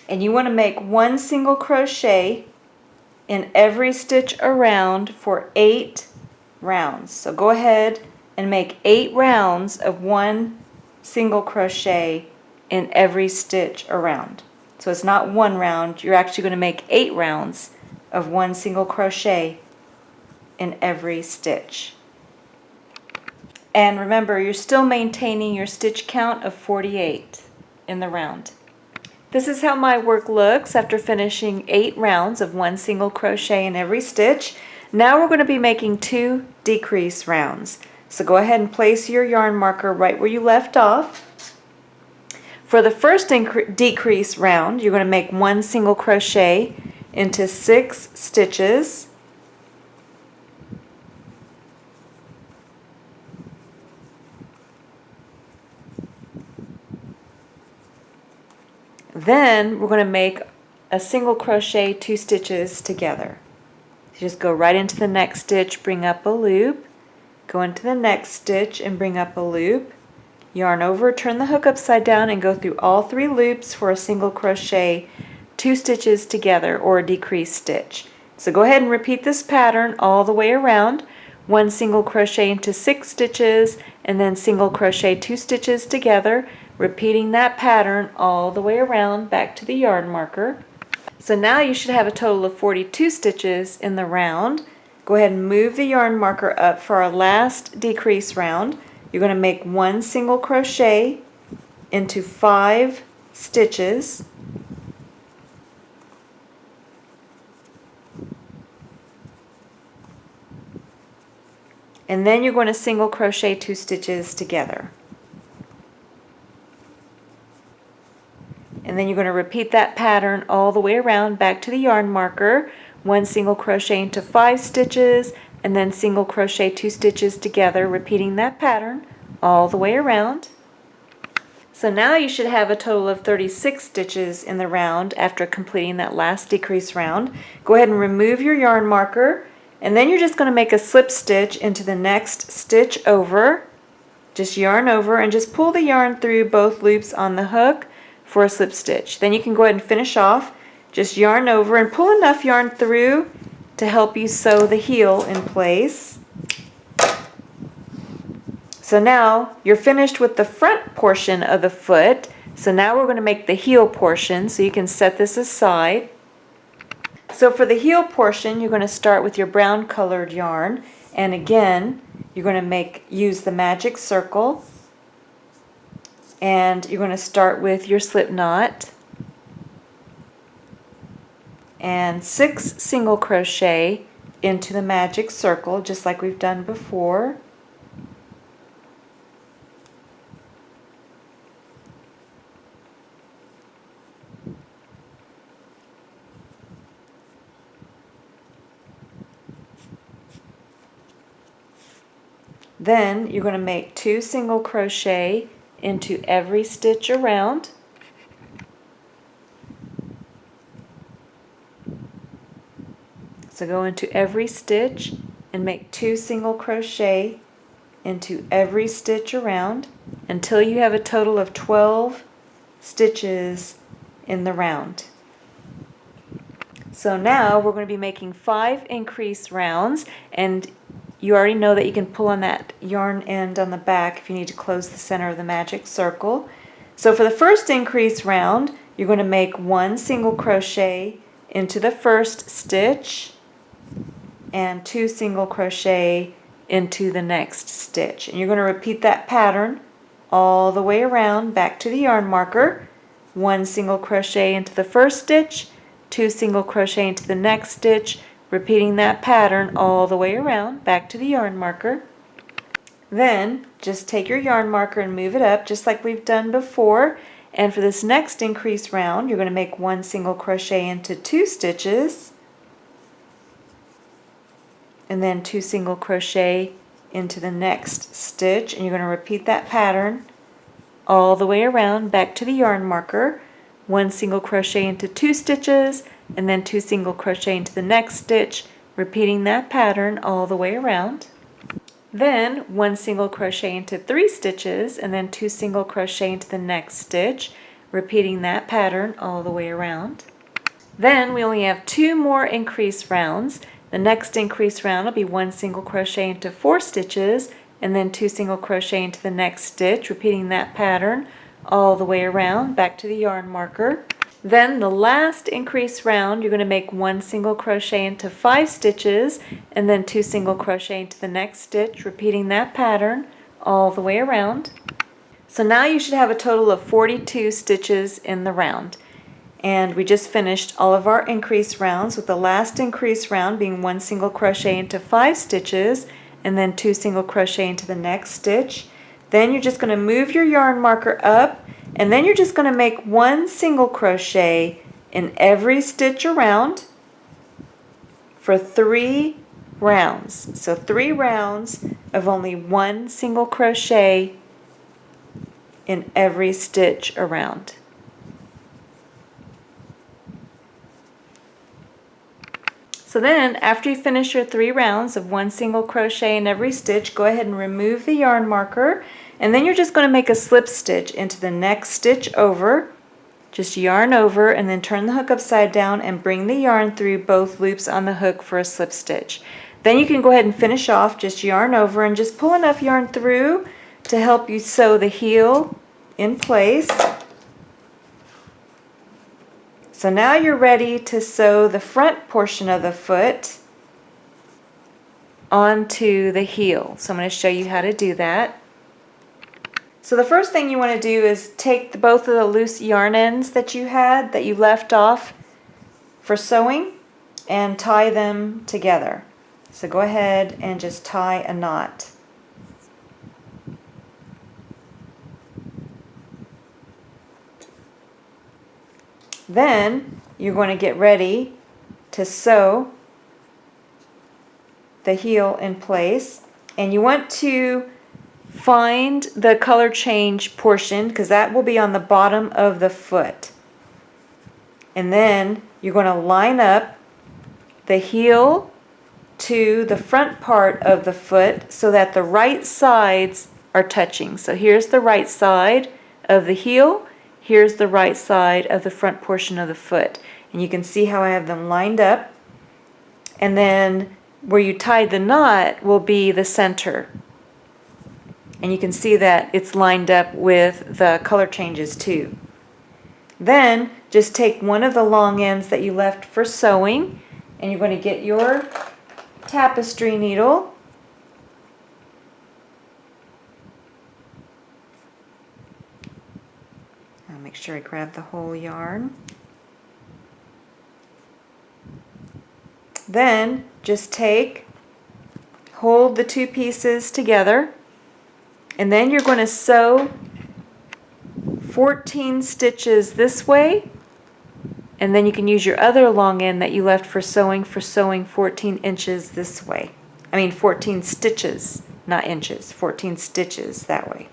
And you want to make 1 single crochet in every stitch around for 8 rounds. So go ahead and make 8 rounds of 1 single crochet in every stitch around. So it's not 1 round, you're actually going to make 8 rounds of 1 single crochet in every stitch. And remember, you're still maintaining your stitch count of 48 in the round. This is how my work looks after finishing 8 rounds of 1 single crochet in every stitch. Now we're going to be making 2 decrease rounds. So go ahead and place your yarn marker right where you left off. For the first decrease round, you're going to make 1 single crochet into 6 stitches. Then we're going to make a single crochet 2 stitches together. So just go right into the next stitch, bring up a loop, go into the next stitch and bring up a loop, yarn over, turn the hook upside down and go through all 3 loops for a single crochet 2 stitches together, or a decrease stitch. So go ahead and repeat this pattern all the way around. 1 single crochet into 6 stitches and then single crochet 2 stitches together, repeating that pattern all the way around back to the yarn marker. So now you should have a total of 42 stitches in the round. Go ahead and move the yarn marker up for our last decrease round. You're going to make 1 single crochet into 5 stitches. And then you're going to single crochet 2 stitches together. And then you're going to repeat that pattern all the way around back to the yarn marker. 1 single crochet into 5 stitches and then single crochet 2 stitches together, repeating that pattern all the way around. So now you should have a total of 36 stitches in the round after completing that last decrease round. Go ahead and remove your yarn marker, and then you're just going to make a slip stitch into the next stitch over. Just yarn over and just pull the yarn through both loops on the hook for a slip stitch. Then you can go ahead and finish off. Just yarn over and pull enough yarn through to help you sew the heel in place. So now you're finished with the front portion of the foot. So now we're going to make the heel portion, so you can set this aside. So for the heel portion, you're going to start with your brown colored yarn, and again you're going to use the magic circle, and you're going to start with your slip knot and 6 single crochet into the magic circle, just like we've done before. Then you're going to make 2 single crochet into every stitch around. So go into every stitch and make 2 single crochet into every stitch around until you have a total of 12 stitches in the round. So now we're going to be making 5 increase rounds, and you already know that you can pull on that yarn end on the back if you need to close the center of the magic circle. So for the first increase round, you're going to make 1 single crochet into the first stitch and 2 single crochet into the next stitch. And you're going to repeat that pattern all the way around back to the yarn marker. 1 single crochet into the first stitch, 2 single crochet into the next stitch, repeating that pattern all the way around back to the yarn marker. Then just take your yarn marker and move it up just like we've done before, and for this next increase round you're going to make 1 single crochet into 2 stitches and then 2 single crochet into the next stitch, and you're going to repeat that pattern all the way around back to the yarn marker. 1 single crochet into 2 stitches and then 2 single crochet into the next stitch, repeating that pattern all the way around. Then 1 single crochet into 3 stitches and then 2 single crochet into the next stitch, repeating that pattern all the way around. Then we only have 2 more increase rounds. The next increase round will be 1 single crochet into 4 stitches and then 2 single crochet into the next stitch, repeating that pattern all the way around back to the yarn marker. Then the last increase round, you're going to make 1 single crochet into 5 stitches and then 2 single crochet into the next stitch, repeating that pattern all the way around. So now you should have a total of 42 stitches in the round. And we just finished all of our increase rounds, with the last increase round being 1 single crochet into 5 stitches and then 2 single crochet into the next stitch. Then you're just going to move your yarn marker up, and then you're just going to make 1 single crochet in every stitch around for 3 rounds. So 3 rounds of only 1 single crochet in every stitch around. So then, after you finish your 3 rounds of 1 single crochet in every stitch, go ahead and remove the yarn marker, and then you're just going to make a slip stitch into the next stitch over. Just yarn over and then turn the hook upside down and bring the yarn through both loops on the hook for a slip stitch. Then you can go ahead and finish off, just yarn over and just pull enough yarn through to help you sew the heel in place. So now you're ready to sew the front portion of the foot onto the heel. So I'm going to show you how to do that. So the first thing you want to do is take both of the loose yarn ends that you had, that you left off for sewing, and tie them together. So go ahead and just tie a knot. Then you're going to get ready to sew the heel in place, and you want to find the color change portion because that will be on the bottom of the foot. And then you're going to line up the heel to the front part of the foot so that the right sides are touching. So here's the right side of the heel, here's the right side of the front portion of the foot. And you can see how I have them lined up. And then where you tied the knot will be the center. And you can see that it's lined up with the color changes too. Then just take one of the long ends that you left for sewing, and you're going to get your tapestry needle. I'll make sure I grab the whole yarn. Then just hold the 2 pieces together, and then you're going to sew 14 stitches this way, and then you can use your other long end that you left for sewing 14 inches this way. 14 stitches, not inches, 14 stitches that way.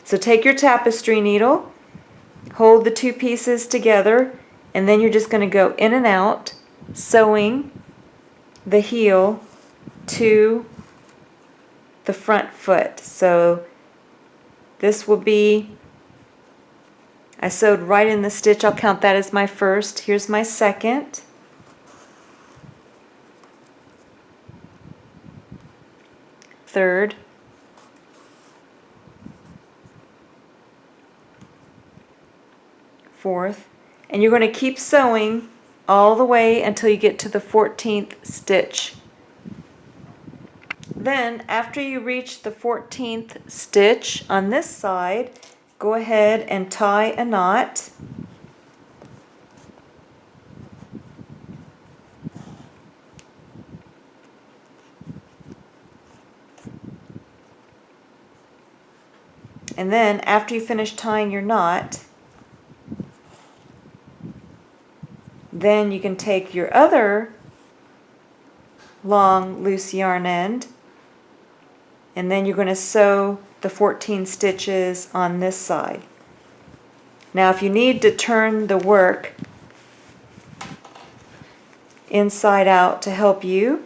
So take your tapestry needle, hold the 2 pieces together, and then you're just going to go in and out, sewing the heel to the front foot. So this will be, I sewed right in the stitch. I'll count that as my first. Here's my second. Third. Fourth. And you're going to keep sewing all the way until you get to the 14th stitch. Then, after you reach the 14th stitch on this side, go ahead and tie a knot. And then, after you finish tying your knot, then you can take your other long loose yarn end, and then you're going to sew the 14 stitches on this side. Now if you need to turn the work inside out to help you,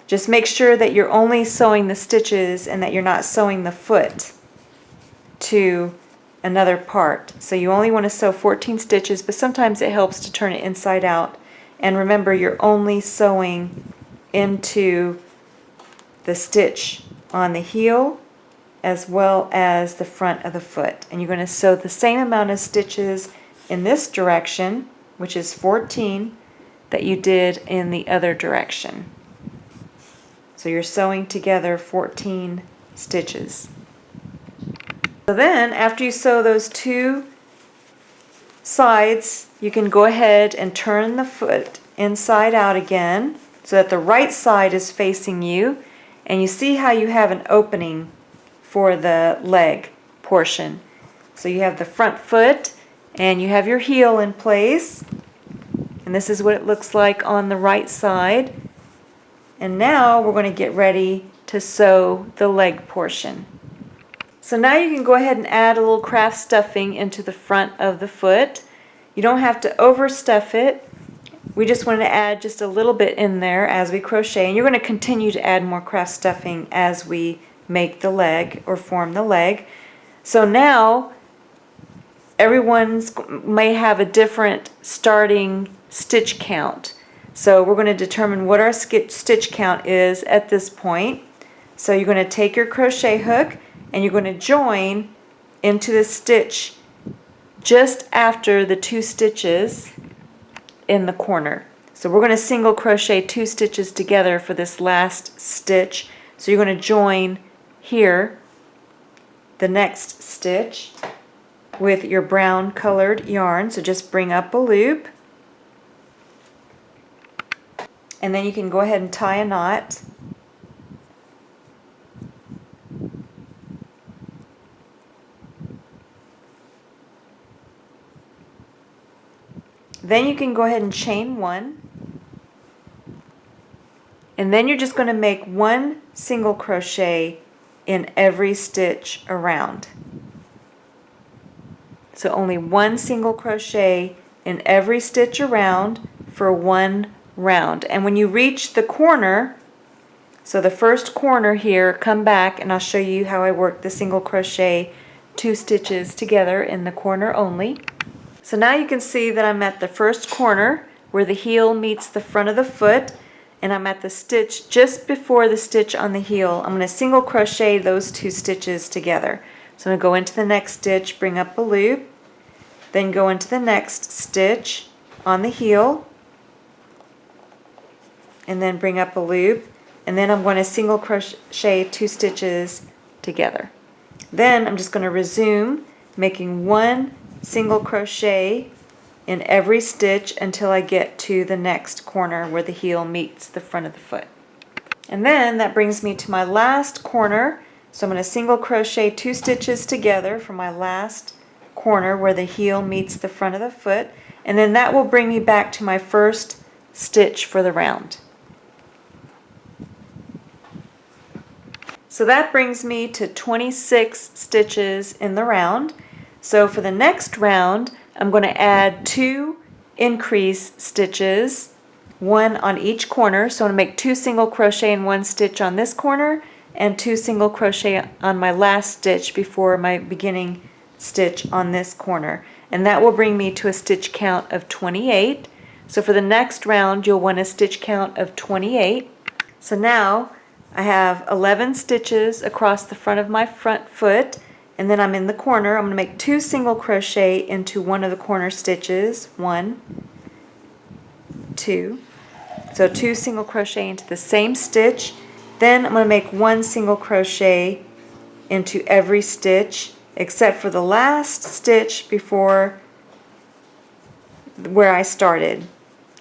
just make sure that you're only sewing the stitches and that you're not sewing the foot to another part. So you only want to sew 14 stitches, but sometimes it helps to turn it inside out. And remember, you're only sewing into the stitch on the heel as well as the front of the foot. And you're going to sew the same amount of stitches in this direction, which is 14, that you did in the other direction. So you're sewing together 14 stitches. So then, after you sew those two sides, you can go ahead and turn the foot inside out again so that the right side is facing you, and you see how you have an opening for the leg portion. So you have the front foot and you have your heel in place, and this is what it looks like on the right side. And now we're going to get ready to sew the leg portion. So now you can go ahead and add a little craft stuffing into the front of the foot. You don't have to overstuff it. We just wanted to add just a little bit in there as we crochet, and you're going to continue to add more craft stuffing as we make the leg or form the leg. So now everyone's may have a different starting stitch count. So we're going to determine what our stitch count is at this point. So you're going to take your crochet hook and you're going to join into the stitch just after the 2 stitches in the corner. So we're going to single crochet 2 stitches together for this last stitch. So you're going to join here the next stitch with your brown colored yarn. So just bring up a loop, and then you can go ahead and tie a knot. Then you can go ahead and chain 1, and then you're just going to make 1 single crochet in every stitch around. So only 1 single crochet in every stitch around for 1 round. And when you reach the corner, so the first corner here, come back and I'll show you how I work the single crochet 2 stitches together in the corner only. So now you can see that I'm at the first corner where the heel meets the front of the foot, and I'm at the stitch just before the stitch on the heel. I'm going to single crochet those 2 stitches together. So I'm going to go into the next stitch, bring up a loop, then go into the next stitch on the heel, and then bring up a loop, and then I'm going to single crochet 2 stitches together. Then I'm just going to resume making 1 single crochet in every stitch until I get to the next corner where the heel meets the front of the foot. And then that brings me to my last corner. So I'm going to single crochet 2 stitches together for my last corner where the heel meets the front of the foot, and then that will bring me back to my first stitch for the round. So that brings me to 26 stitches in the round. So for the next round, I'm going to add 2 increase stitches, 1 on each corner. So I'm going to make 2 single crochet in 1 stitch on this corner and 2 single crochet on my last stitch before my beginning stitch on this corner. And that will bring me to a stitch count of 28. So for the next round, you'll want a stitch count of 28. So now I have 11 stitches across the front of my front foot, and then I'm in the corner. I'm going to make 2 single crochet into one of the corner stitches. 1, 2. So 2 single crochet into the same stitch. Then I'm going to make 1 single crochet into every stitch except for the last stitch before where I started.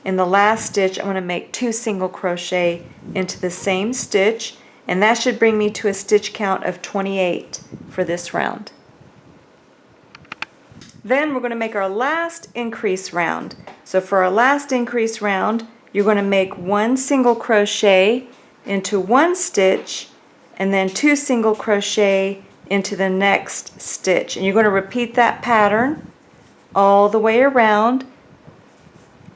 In the last stitch, I'm going to make 2 single crochet into the same stitch, and that should bring me to a stitch count of 28 for this round. Then we're going to make our last increase round. So for our last increase round, you're going to make 1 single crochet into 1 stitch and then 2 single crochet into the next stitch. And you're going to repeat that pattern all the way around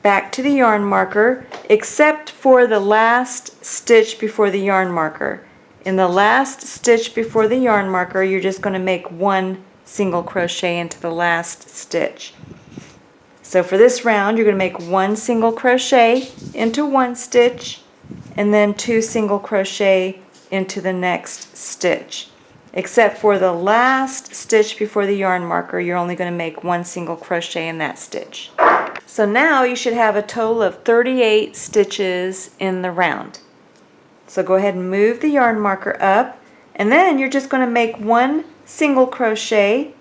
back to the yarn marker, except for the last stitch before the yarn marker. In the last stitch before the yarn marker, you're just going to make 1 single crochet into the last stitch. So for this round, you're going to make 1 single crochet into one stitch and then 2 single crochet into the next stitch. Except for the last stitch before the yarn marker, you're only going to make 1 single crochet in that stitch. So now you should have a total of 38 stitches in the round. So go ahead and move the yarn marker up, and then you're just going to make 1 single crochet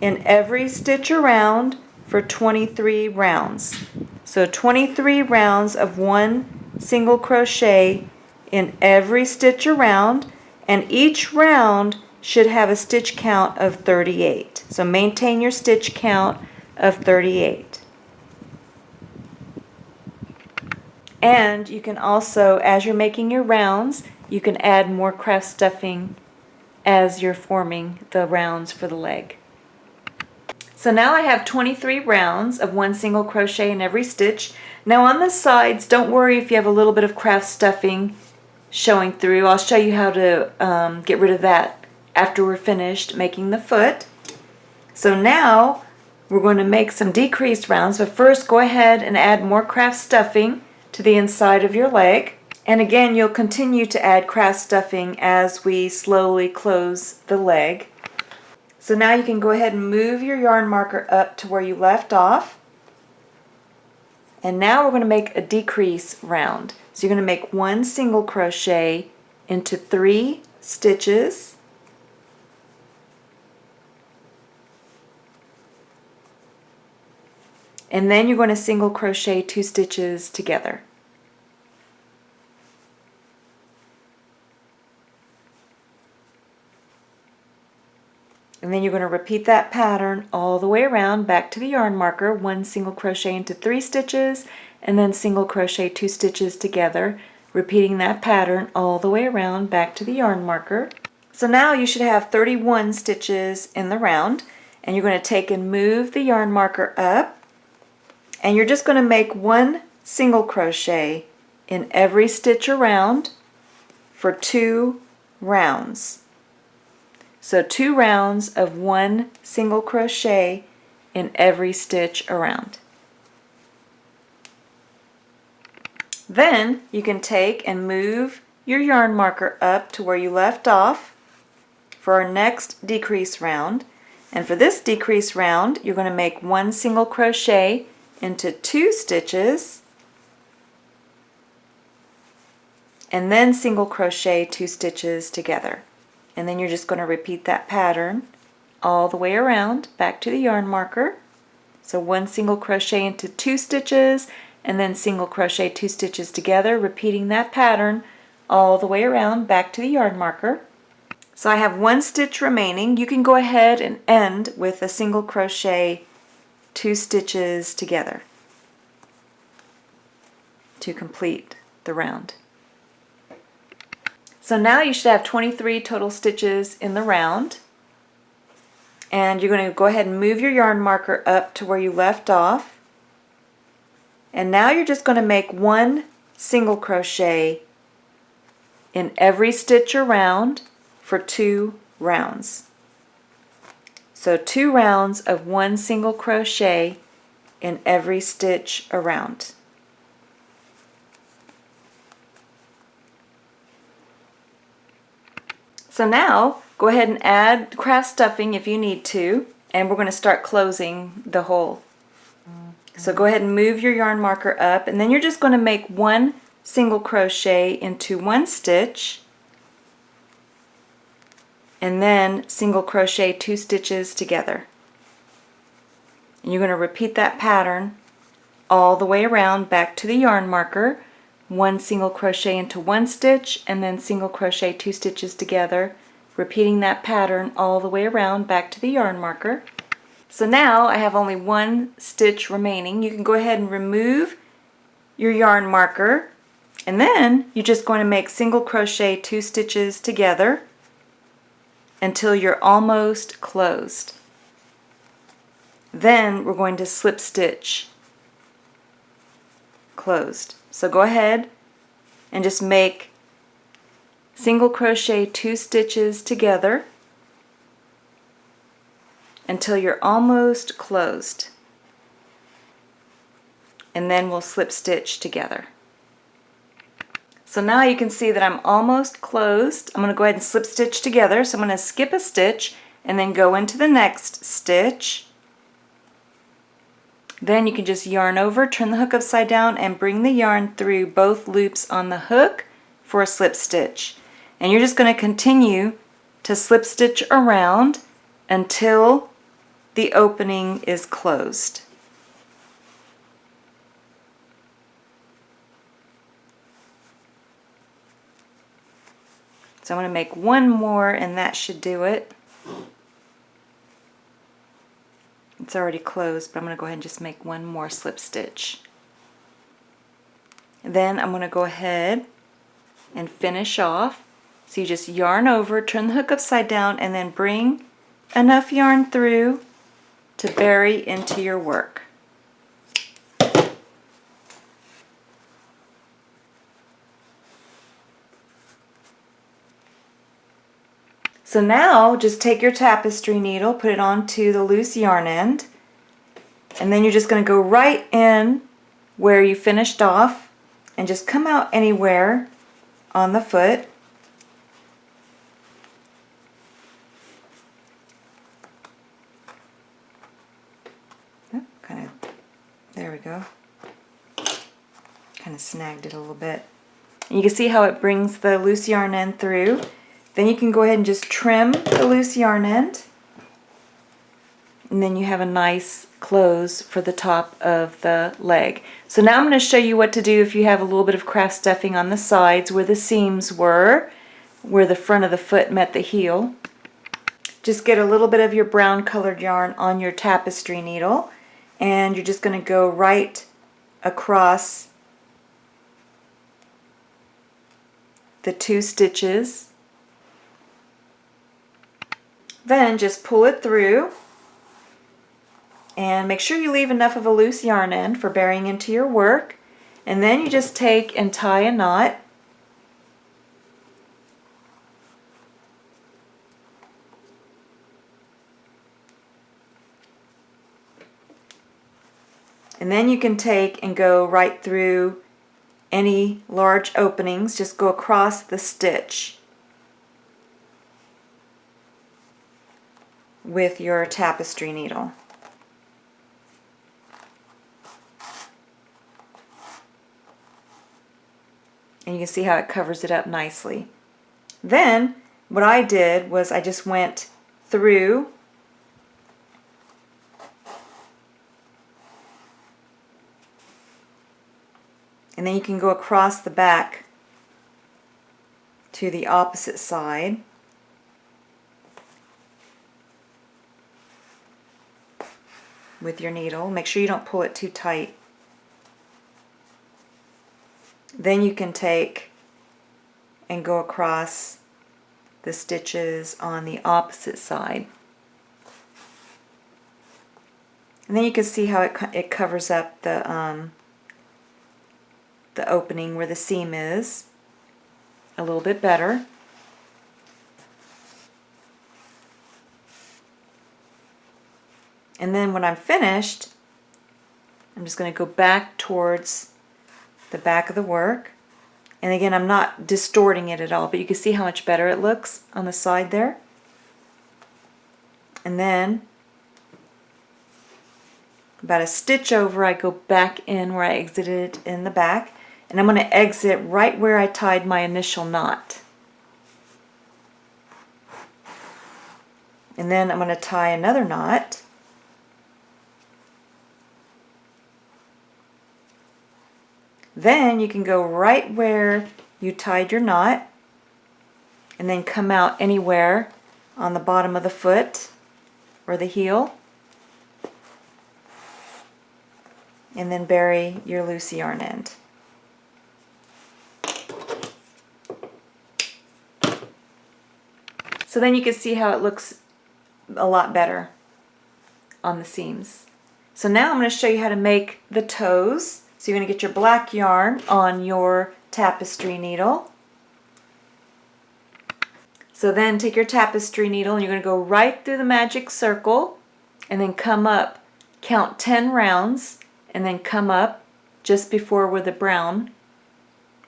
in every stitch around for 23 rounds. So 23 rounds of 1 single crochet in every stitch around, and each round should have a stitch count of 38. So maintain your stitch count of 38. And you can also, as you're making your rounds, you can add more craft stuffing as you're forming the rounds for the leg. So now I have 23 rounds of 1 single crochet in every stitch. Now on the sides, don't worry if you have a little bit of craft stuffing showing through. I'll show you how to get rid of that after we're finished making the foot. So now we're going to make some decreased rounds, but first go ahead and add more craft stuffing to the inside of your leg. And again, you'll continue to add craft stuffing as we slowly close the leg. So now you can go ahead and move your yarn marker up to where you left off. And now we're going to make a decrease round. So you're going to make 1 single crochet into 3 stitches. And then you're going to single crochet 2 stitches together. And then you're going to repeat that pattern all the way around back to the yarn marker, 1 single crochet into 3 stitches, and then single crochet 2 stitches together, repeating that pattern all the way around back to the yarn marker. So now you should have 31 stitches in the round, and you're going to take and move the yarn marker up, and you're just going to make 1 single crochet in every stitch around for 2 rounds. So 2 rounds of 1 single crochet in every stitch around. Then you can take and move your yarn marker up to where you left off for our next decrease round. And for this decrease round, you're going to make 1 single crochet into 2 stitches, and then single crochet 2 stitches together. And then you're just going to repeat that pattern all the way around back to the yarn marker. So 1 single crochet into 2 stitches, and then single crochet 2 stitches together, repeating that pattern all the way around back to the yarn marker. So I have 1 stitch remaining. You can go ahead and end with a single crochet 2 stitches together to complete the round. So now you should have 23 total stitches in the round, and you're going to go ahead and move your yarn marker up to where you left off, and now you're just going to make 1 single crochet in every stitch around for 2 rounds. So 2 rounds of 1 single crochet in every stitch around. So now go ahead and add craft stuffing if you need to, and we're going to start closing the hole. So go ahead and move your yarn marker up, and then you're just going to make 1 single crochet into 1 stitch, and then single crochet 2 stitches together. And you're going to repeat that pattern all the way around back to the yarn marker, 1 single crochet into 1 stitch, and then single crochet 2 stitches together, repeating that pattern all the way around back to the yarn marker. So now I have only 1 stitch remaining. You can go ahead and remove your yarn marker, and then you're just going to make single crochet 2 stitches together until you're almost closed. Then we're going to slip stitch closed. So go ahead and just make single crochet 2 stitches together until you're almost closed. And then we'll slip stitch together. So now you can see that I'm almost closed. I'm going to go ahead and slip stitch together. So I'm going to skip a stitch and then go into the next stitch. Then you can just yarn over, turn the hook upside down, and bring the yarn through both loops on the hook for a slip stitch. And you're just going to continue to slip stitch around until the opening is closed. So I'm going to make one more and that should do it. It's already closed, but I'm going to go ahead and just make one more slip stitch. Then I'm going to go ahead and finish off. So you just yarn over, turn the hook upside down, and then bring enough yarn through to bury into your work. So now just take your tapestry needle, put it onto the loose yarn end, and then you're just going to go right in where you finished off and just come out anywhere on the foot. Oh, there we go. Kind of snagged it a little bit. And you can see how it brings the loose yarn end through. Then you can go ahead and just trim the loose yarn end, and then you have a nice close for the top of the leg. So now I'm going to show you what to do if you have a little bit of craft stuffing on the sides where the seams were, where the front of the foot met the heel. Just get a little bit of your brown colored yarn on your tapestry needle, and you're just going to go right across the 2 stitches. Then just pull it through and make sure you leave enough of a loose yarn end for burying into your work. And then you just take and tie a knot. And then you can take and go right through any large openings. Just go across the stitch with your tapestry needle. And you can see how it covers it up nicely. Then what I did was I just went through and then you can go across the back to the opposite side. With your needle. Make sure you don't pull it too tight. Then you can take and go across the stitches on the opposite side. And then you can see how it covers up the opening where the seam is a little bit better. And then when I'm finished, I'm just going to go back towards the back of the work. And again, I'm not distorting it at all, but you can see how much better it looks on the side there. And then about a stitch over, I go back in where I exited in the back. And I'm going to exit right where I tied my initial knot. And then I'm going to tie another knot. Then you can go right where you tied your knot and then come out anywhere on the bottom of the foot or the heel, and then bury your loose yarn end. So then you can see how it looks a lot better on the seams. So now I'm going to show you how to make the toes. So you're going to get your black yarn on your tapestry needle. So then take your tapestry needle and you're going to go right through the magic circle and then come up, count 10 rounds, and then come up just before where the brown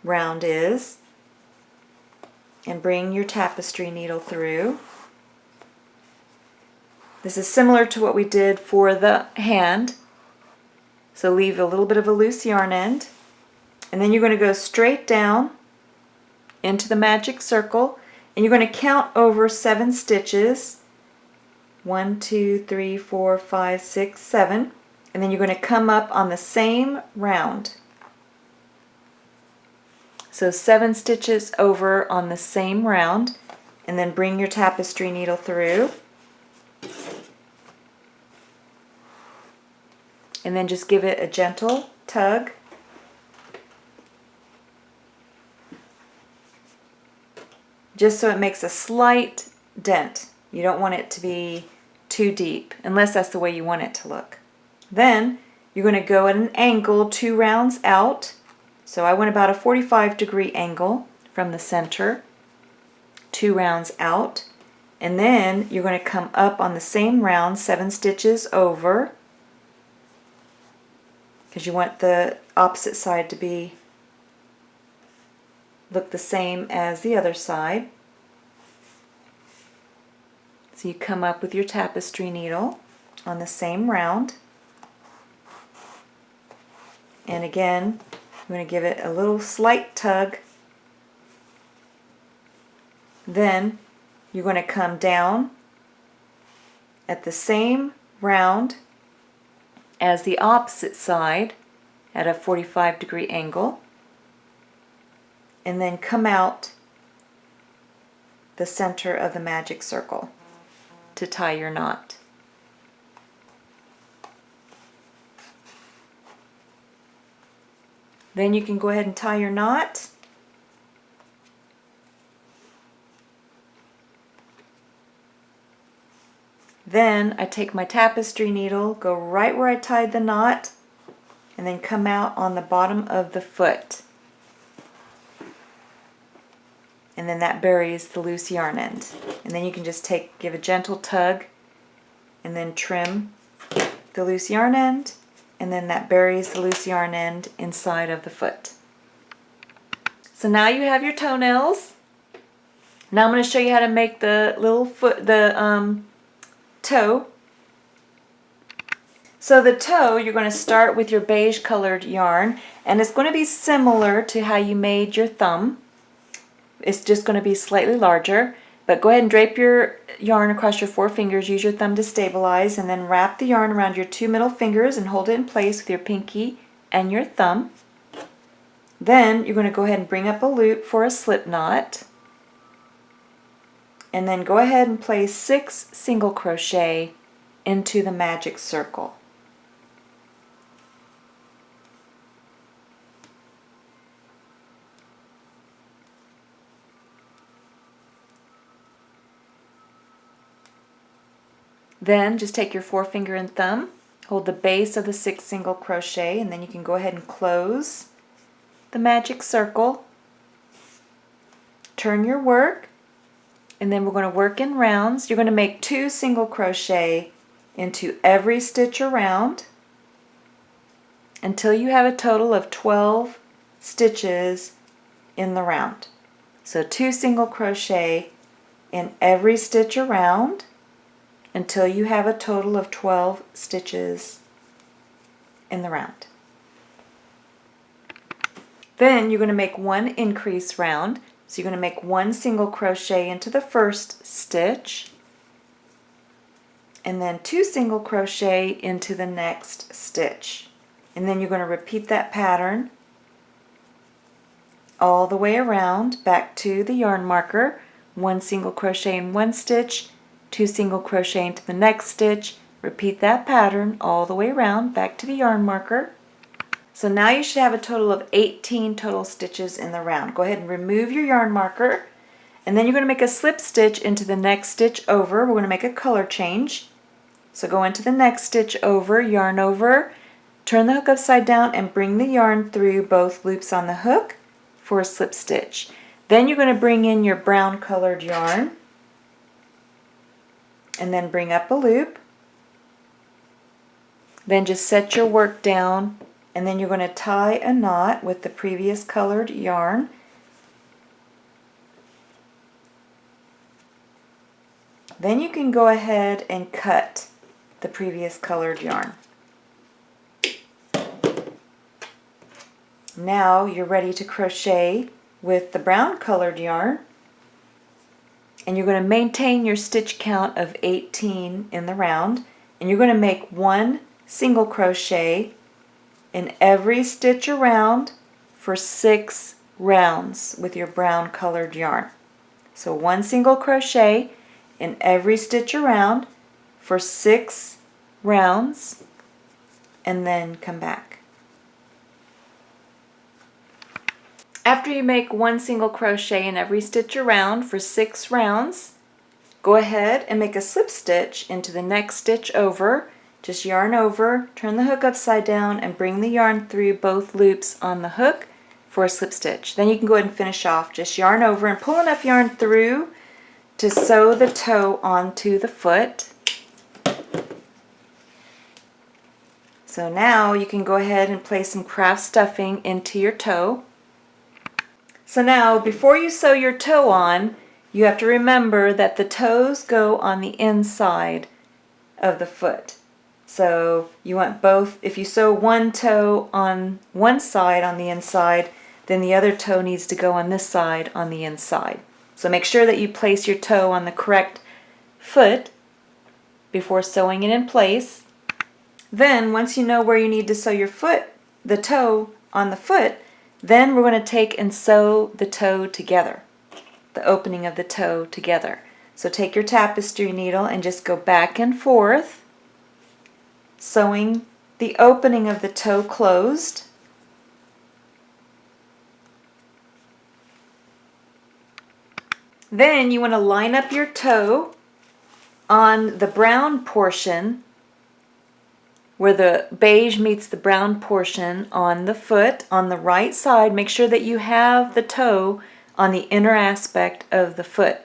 round is, and bring your tapestry needle through. This is similar to what we did for the hand, so leave a little bit of a loose yarn end, and then you're going to go straight down into the magic circle, and you're going to count over 7 stitches. 1, 2, 3, 4, 5, 6, 7, and then you're going to come up on the same round. So 7 stitches over on the same round, and then bring your tapestry needle through, and then just give it a gentle tug. Just so it makes a slight dent. You don't want it to be too deep, unless that's the way you want it to look. Then you're going to go at an angle 2 rounds out. So I went about a 45-degree angle from the center, 2 rounds out, and then you're going to come up on the same round 7 stitches over, because you want the opposite side to look the same as the other side. So you come up with your tapestry needle on the same round, and again I'm going to give it a little slight tug. Then you're going to come down at the same round as the opposite side at a 45-degree angle, and then come out the center of the magic circle to tie your knot. Then you can go ahead and tie your knot. Then I take my tapestry needle, go right where I tied the knot, and then come out on the bottom of the foot. And then that buries the loose yarn end. And then you can just give a gentle tug and then trim the loose yarn end, and then that buries the loose yarn end inside of the foot. So now you have your toenails. Now I'm going to show you how to make the little foot, toe. So the toe, you're going to start with your beige colored yarn, and it's going to be similar to how you made your thumb. It's just going to be slightly larger, but go ahead and drape your yarn across your 4 fingers, use your thumb to stabilize, and then wrap the yarn around your 2 middle fingers and hold it in place with your pinky and your thumb. Then you're going to go ahead and bring up a loop for a slip knot, and then go ahead and place 6 single crochet into the magic circle. Then just take your forefinger and thumb, hold the base of the 6 single crochet, and then you can go ahead and close the magic circle. Turn your work, and then we're going to work in rounds. You're going to make 2 single crochet into every stitch around until you have a total of 12 stitches in the round. So 2 single crochet in every stitch around until you have a total of 12 stitches in the round. Then you're going to make 1 increase round. So you're going to make 1 single crochet into the first stitch, and then 2 single crochet into the next stitch. And then you're going to repeat that pattern all the way around back to the yarn marker. 1 single crochet in 1 stitch, 2 single crochet into the next stitch, repeat that pattern all the way around back to the yarn marker. So now you should have a total of 18 total stitches in the round. Go ahead and remove your yarn marker, and then you're going to make a slip stitch into the next stitch over. We're going to make a color change. So go into the next stitch over, yarn over, turn the hook upside down, and bring the yarn through both loops on the hook for a slip stitch. Then you're going to bring in your brown colored yarn, and then bring up a loop, Then just set your work down, and then you're going to tie a knot with the previous colored yarn. Then you can go ahead and cut the previous colored yarn. Now you're ready to crochet with the brown colored yarn, and you're going to maintain your stitch count of 18 in the round, and you're going to make 1 single crochet in every stitch around for 6 rounds with your brown colored yarn. So 1 single crochet in every stitch around for 6 rounds, and then come back. After you make 1 single crochet in every stitch around for 6 rounds, go ahead and make a slip stitch into the next stitch over. Just yarn over, turn the hook upside down, and bring the yarn through both loops on the hook for a slip stitch. Then you can go ahead and finish off. Just yarn over and pull enough yarn through to sew the toe onto the foot. So now you can go ahead and place some craft stuffing into your toe. So now, before you sew your toe on, you have to remember that the toes go on the inside of the foot. So you want both. If you sew one toe on one side on the inside, then the other toe needs to go on this side on the inside. So make sure that you place your toe on the correct foot before sewing it in place. Then once you know where you need to sew your foot, the toe on the foot, then we're going to take and sew the toe together, the opening of the toe together. So take your tapestry needle and just go back and forth, sewing the opening of the toe closed. Then you want to line up your toe on the brown portion where the beige meets the brown portion on the foot on the right side. Make sure that you have the toe on the inner aspect of the foot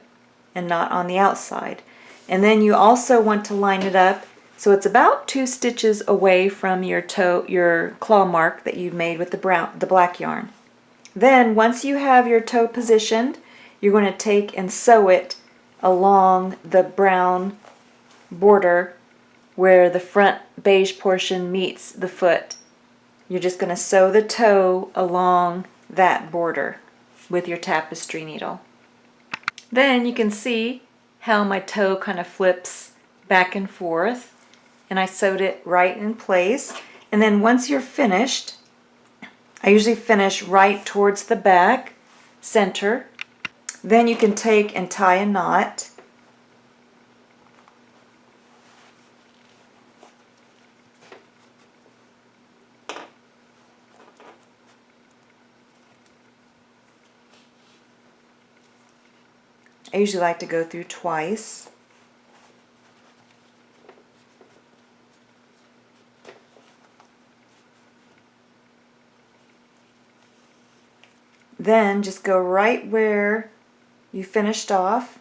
and not on the outside. And then you also want to line it up so it's about 2 stitches away from your toe, your claw mark that you made with the black yarn. Then once you have your toe positioned, you're going to take and sew it along the brown border where the front beige portion meets the foot. You're just going to sew the toe along that border with your tapestry needle. Then you can see how my toe kind of flips back and forth, and I sewed it right in place. And then once you're finished, I usually finish right towards the back center. Then you can take and tie a knot. I usually like to go through twice. Then just go right where you finished off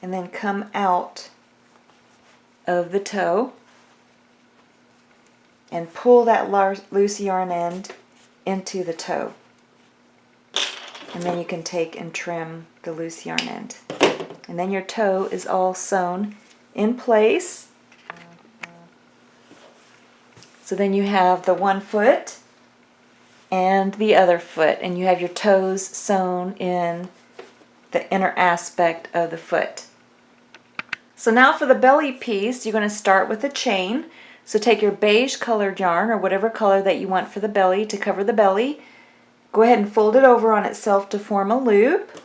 and then come out of the toe and pull that loose yarn end into the toe. And then you can take and trim the loose yarn end. And then your toe is all sewn in place. So then you have the one foot and the other foot, and you have your toes sewn in the inner aspect of the foot. So now for the belly piece, you're going to start with a chain. So take your beige colored yarn or whatever color that you want for the belly to cover the belly. Go ahead and fold it over on itself to form a loop.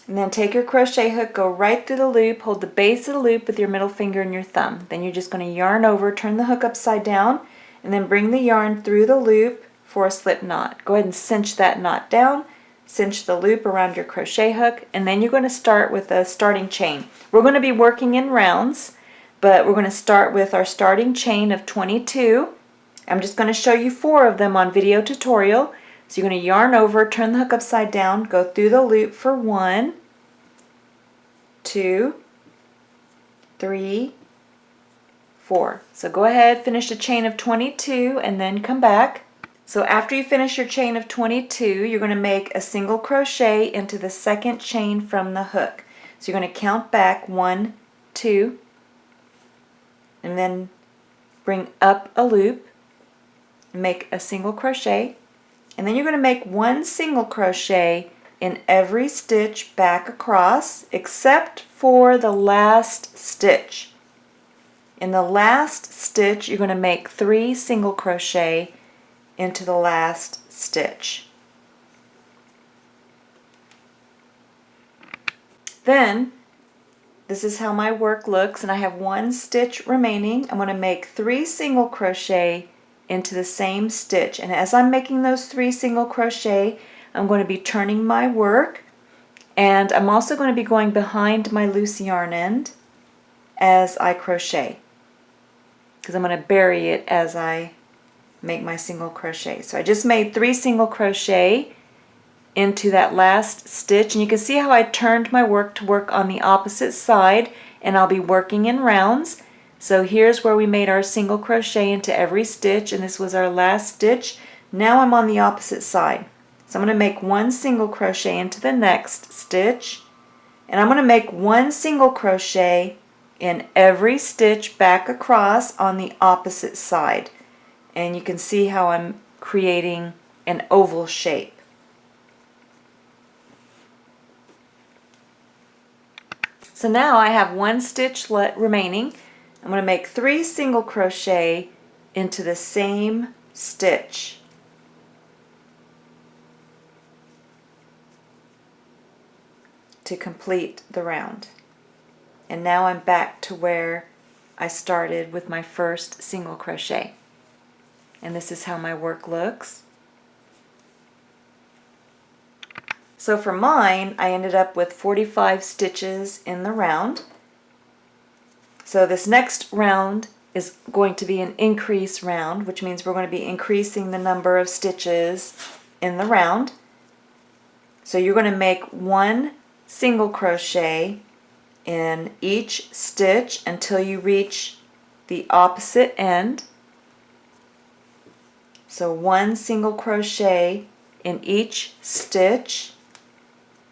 And then take your crochet hook, go right through the loop, hold the base of the loop with your middle finger and your thumb. Then you're just going to yarn over, turn the hook upside down, and then bring the yarn through the loop for a slip knot. Go ahead and cinch that knot down, cinch the loop around your crochet hook, and then you're going to start with a starting chain. We're going to be working in rounds, but we're going to start with our starting chain of 22. I'm just going to show you 4 of them on video tutorial. So you're going to yarn over, turn the hook upside down, go through the loop for 1, 2, 3, 4. So go ahead, finish a chain of 22 and then come back. So after you finish your chain of 22, you're going to make a single crochet into the second chain from the hook. So you're going to count back 1, 2, and then bring up a loop and make a single crochet. And then you're going to make 1 single crochet in every stitch back across except for the last stitch. In the last stitch, you're going to make 3 single crochet into the last stitch. Then, this is how my work looks, and I have 1 stitch remaining. I'm going to make 3 single crochet into the same stitch, and as I'm making those 3 single crochet, I'm going to be turning my work, and I'm also going to be going behind my loose yarn end as I crochet, because I'm going to bury it as I make my single crochet. So I just made 3 single crochet into that last stitch, and you can see how I turned my work to work on the opposite side, and I'll be working in rounds. So here's where we made our single crochet into every stitch, and this was our last stitch. Now I'm on the opposite side. So I'm going to make 1 single crochet into the next stitch, and I'm going to make 1 single crochet in every stitch back across on the opposite side. And you can see how I'm creating an oval shape. So now I have 1 stitch remaining. I'm going to make 3 single crochet into the same stitch. To complete the round. And now I'm back to where I started with my first single crochet. And this is how my work looks. So for mine, I ended up with 45 stitches in the round. So this next round is going to be an increase round, which means we're going to be increasing the number of stitches in the round. So you're going to make 1 single crochet in each stitch until you reach the opposite end. So 1 single crochet in each stitch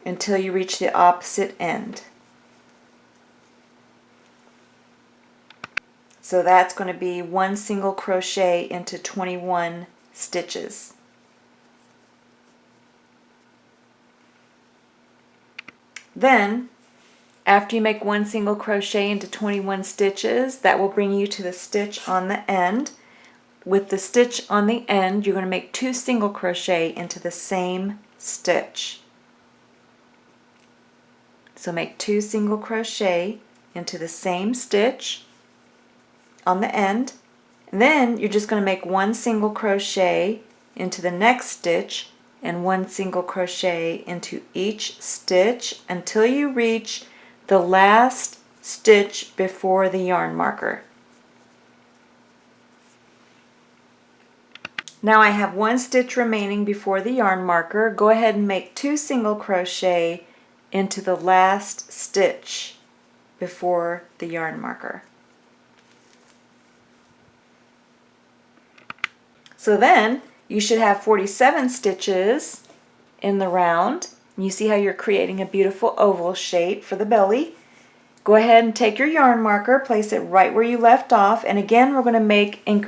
until you reach the opposite end. So that's going to be 1 single crochet into 21 stitches. Then, after you make 1 single crochet into 21 stitches, that will bring you to the stitch on the end. With the stitch on the end, you're going to make 2 single crochet into the same stitch. So make 2 single crochet into the same stitch on the end, and then you're just going to make 1 single crochet into the next stitch and 1 single crochet into each stitch until you reach the last stitch before the yarn marker. Now I have 1 stitch remaining before the yarn marker. Go ahead and make 2 single crochet into the last stitch before the yarn marker. So then you should have 47 stitches in the round. You see how you're creating a beautiful oval shape for the belly. Go ahead and take your yarn marker, place it right where you left off, and again we're going to make an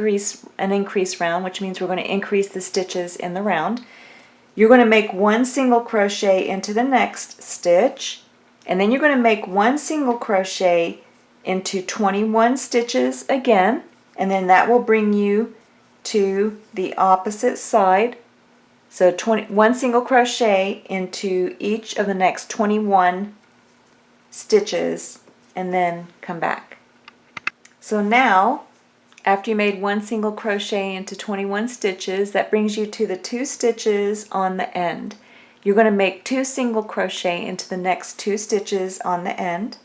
increase round, which means we're going to increase the stitches in the round. You're going to make 1 single crochet into the next stitch, and then you're going to make 1 single crochet into 21 stitches again, and then that will bring you to the opposite side. So 1 single crochet into each of the next 21 stitches and then come back. So now, after you made 1 single crochet into 21 stitches, that brings you to the 2 stitches on the end. You're going to make 2 single crochet into the next 2 stitches on the end.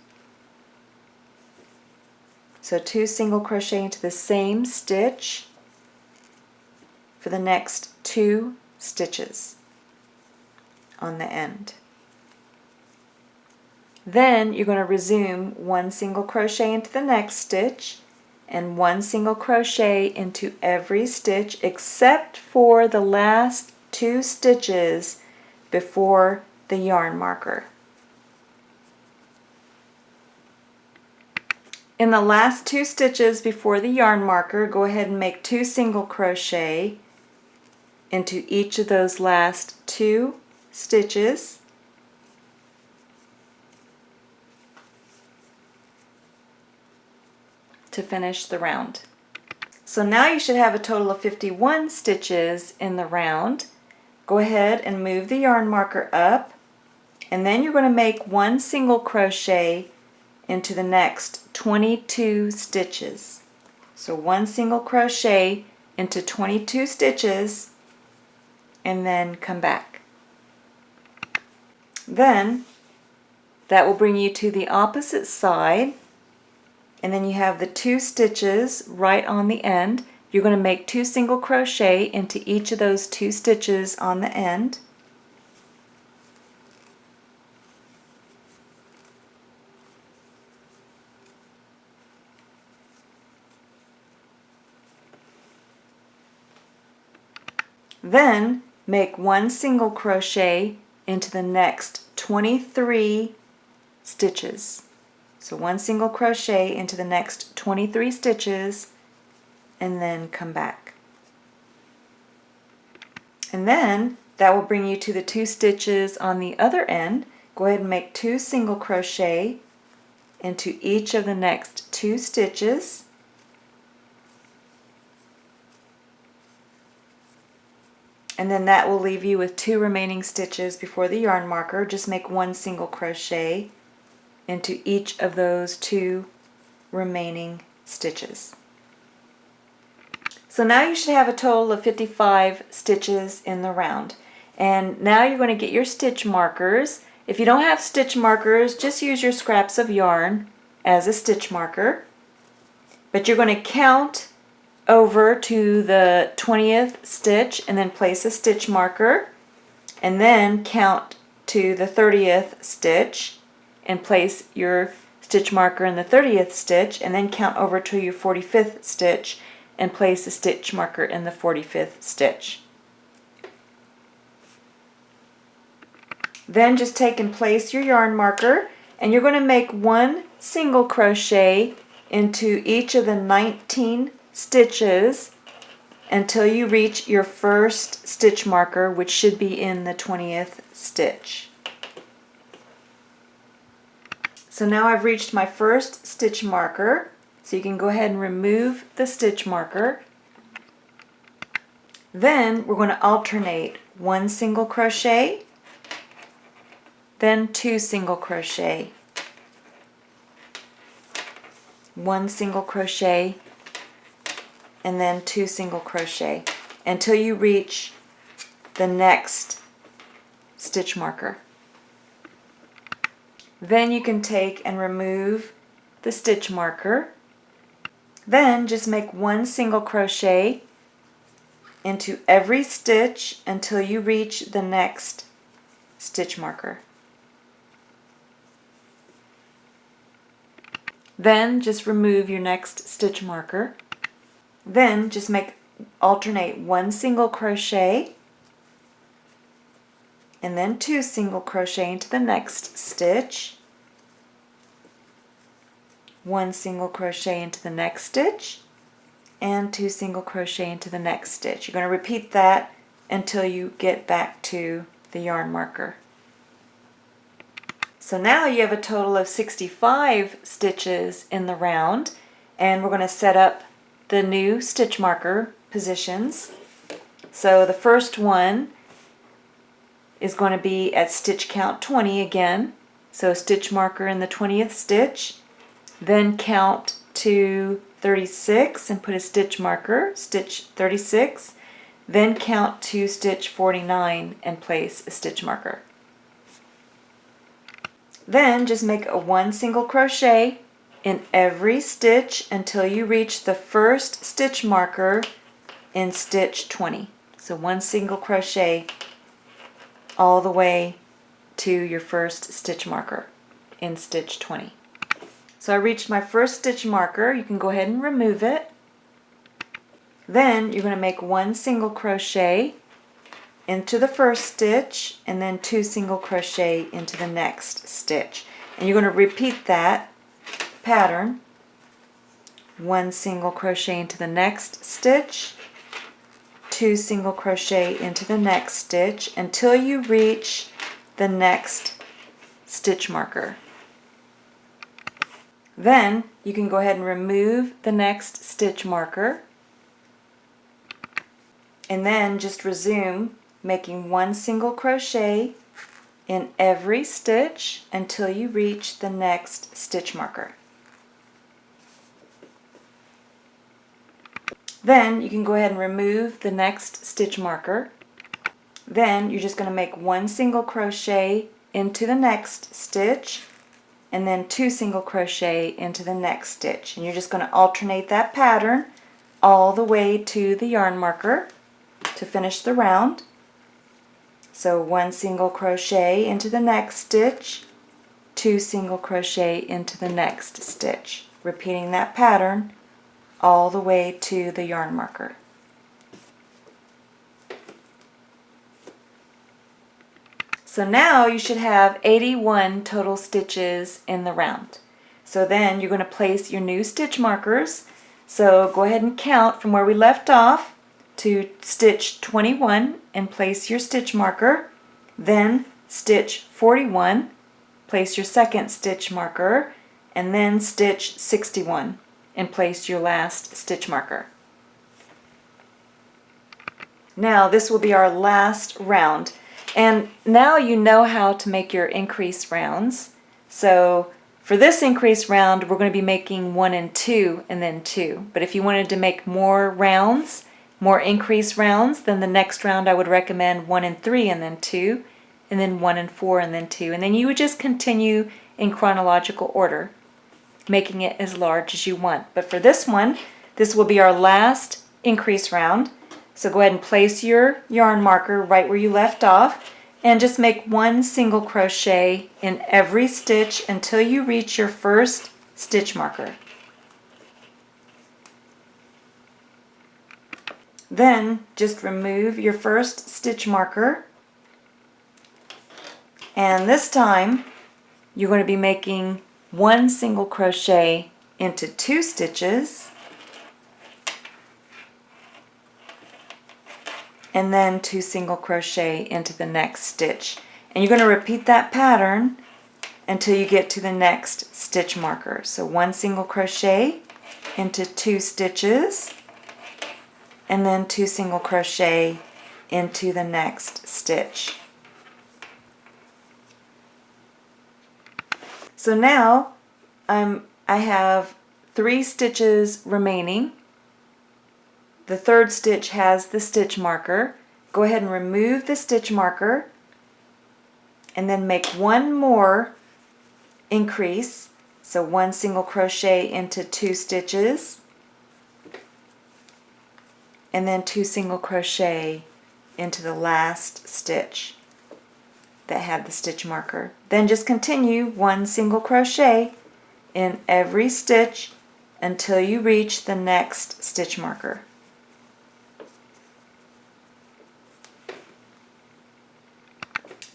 So 2 single crochet into the same stitch for the next 2 stitches on the end. Then you're going to resume 1 single crochet into the next stitch and 1 single crochet into every stitch except for the last 2 stitches before the yarn marker. In the last 2 stitches before the yarn marker, go ahead and make 2 single crochet into each of those last 2 stitches. To finish the round. So now you should have a total of 51 stitches in the round. Go ahead and move the yarn marker up, and then you're going to make 1 single crochet into the next 22 stitches. So 1 single crochet into 22 stitches and then come back. Then that will bring you to the opposite side, and then you have the 2 stitches right on the end. You're going to make 2 single crochet into each of those 2 stitches on the end. Then make 1 single crochet into the next 23 stitches. So 1 single crochet into the next 23 stitches and then come back. And then that will bring you to the 2 stitches on the other end. Go ahead and make 2 single crochet into each of the next 2 stitches. And then that will leave you with 2 remaining stitches before the yarn marker. Just make 1 single crochet into each of those 2 remaining stitches. So now you should have a total of 55 stitches in the round. And now you're going to get your stitch markers. If you don't have stitch markers, just use your scraps of yarn as a stitch marker. But you're going to count over to the 20th stitch and then place a stitch marker, and then count to the 30th stitch and place your stitch marker in the 30th stitch, and then count over to your 45th stitch and place a stitch marker in the 45th stitch. Then just take and place your yarn marker, and you're going to make 1 single crochet into each of the 19 stitches until you reach your first stitch marker, which should be in the 20th stitch. So now I've reached my first stitch marker, so you can go ahead and remove the stitch marker. Then we're going to alternate 1 single crochet, then 2 single crochet, 1 single crochet, and then 2 single crochet until you reach the next stitch marker. Then you can take and remove the stitch marker. Then just make 1 single crochet into every stitch until you reach the next stitch marker. Then just remove your next stitch marker. Then just alternate 1 single crochet and then 2 single crochet into the next stitch, 1 single crochet into the next stitch, and 2 single crochet into the next stitch. You're going to repeat that until you get back to the yarn marker. So now you have a total of 65 stitches in the round, and we're going to set up the new stitch marker positions. So the first one is going to be at stitch count 20 again. So stitch marker in the 20th stitch, then count to 36 and put a stitch marker, stitch 36, then count to stitch 49 and place a stitch marker. Then just make a 1 single crochet in every stitch until you reach the first stitch marker in stitch 20. So 1 single crochet all the way to your first stitch marker in stitch 20. So I reached my first stitch marker. You can go ahead and remove it. Then you're going to make 1 single crochet into the first stitch and then 2 single crochet into the next stitch. And you're going to repeat that pattern. 1 single crochet into the next stitch, 2 single crochet into the next stitch until you reach the next stitch marker. Then you can go ahead and remove the next stitch marker and then just resume making 1 single crochet in every stitch until you reach the next stitch marker. Then you can go ahead and remove the next stitch marker. Then you're just going to make 1 single crochet into the next stitch and then 2 single crochet into the next stitch. And you're just going to alternate that pattern all the way to the yarn marker to finish the round. So 1 single crochet into the next stitch, 2 single crochet into the next stitch, repeating that pattern all the way to the yarn marker. So now you should have 81 total stitches in the round. So then you're going to place your new stitch markers. So go ahead and count from where we left off to stitch 21 and place your stitch marker. Then stitch 41, place your second stitch marker, and then stitch 61 and place your last stitch marker. Now this will be our last round, and now you know how to make your increase rounds. So for this increase round we're going to be making 1 and 2 and then 2, but if you wanted to make more rounds, more increase rounds, then the next round I would recommend 1 and 3 and then 2 and then 1 and 4 and then 2, and then you would just continue in chronological order, making it as large as you want. But for this one, this will be our last increase round. So go ahead and place your yarn marker right where you left off and just make 1 single crochet in every stitch until you reach your first stitch marker. Then just remove your first stitch marker, and this time you're going to be making 1 single crochet into 2 stitches and then 2 single crochet into the next stitch. And you're going to repeat that pattern until you get to the next stitch marker. So 1 single crochet into 2 stitches and then 2 single crochet into the next stitch. So now I have 3 stitches remaining. The third stitch has the stitch marker. Go ahead and remove the stitch marker and then make 1 more increase. So 1 single crochet into 2 stitches and then 2 single crochet into the last stitch that had the stitch marker. Then just continue 1 single crochet in every stitch until you reach the next stitch marker.